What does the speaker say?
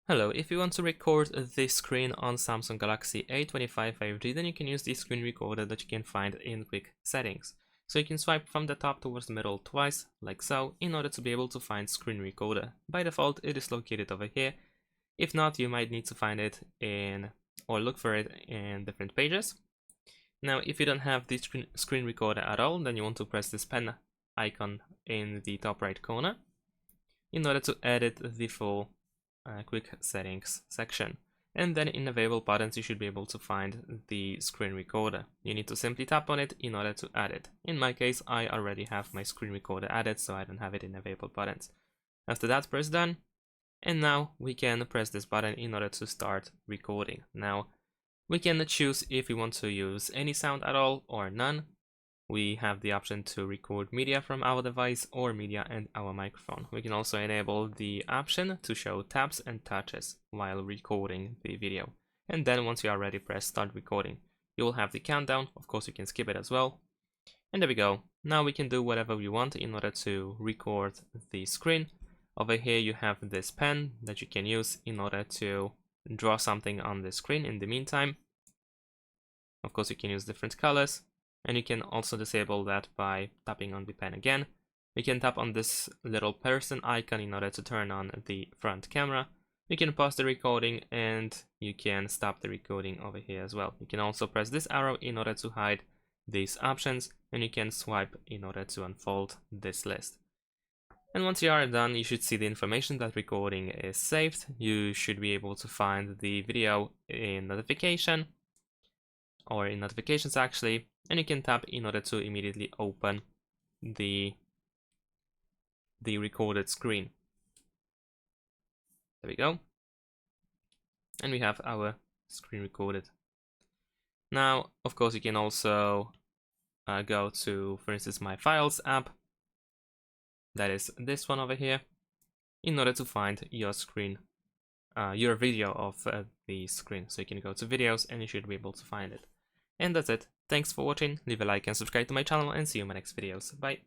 Hello, if you want to record this screen on Samsung Galaxy A25 5G, then you can use the screen recorder that you can find in quick settings. So you can swipe from the top towards the middle twice, like so, in order to be able to find screen recorder. By default, it is located over here. If not, you might need to find it in, or look for it in different pages. Now, if you don't have the screen recorder at all, then you want to press this pen icon in the top right corner in order to edit the full quick settings section. And then in available buttons, you should be able to find the screen recorder. You need to simply tap on it in order to add it. In my case, I already have my screen recorder added, so I don't have it in available buttons. After that, press done. And now we can press this button in order to start recording. Now, we can choose if we want to use any sound at all or none. We have the option to record media from our device or media and our microphone. We can also enable the option to show taps and touches while recording the video. And then once you are ready, press start recording. You will have the countdown. Of course, you can skip it as well. And there we go. Now we can do whatever we want in order to record the screen. Over here you have this pen that you can use in order to draw something on the screen in the meantime. Of course, you can use different colors. And you can also disable that by tapping on the pen again. You can tap on this little person icon in order to turn on the front camera. You can pause the recording and you can stop the recording over here as well. You can also press this arrow in order to hide these options, and you can swipe in order to unfold this list. And once you are done, you should see the information that recording is saved. You should be able to find the video in notification, or in notifications actually, and you can tap in order to immediately open the recorded screen. There we go. And we have our screen recorded. Now, of course, you can also go to, for instance, my Files app. That is this one over here, in order to find your screen, your video of the screen. So you can go to videos and you should be able to find it. And that's it. Thanks for watching, leave a like and subscribe to my channel, and see you in my next videos. Bye!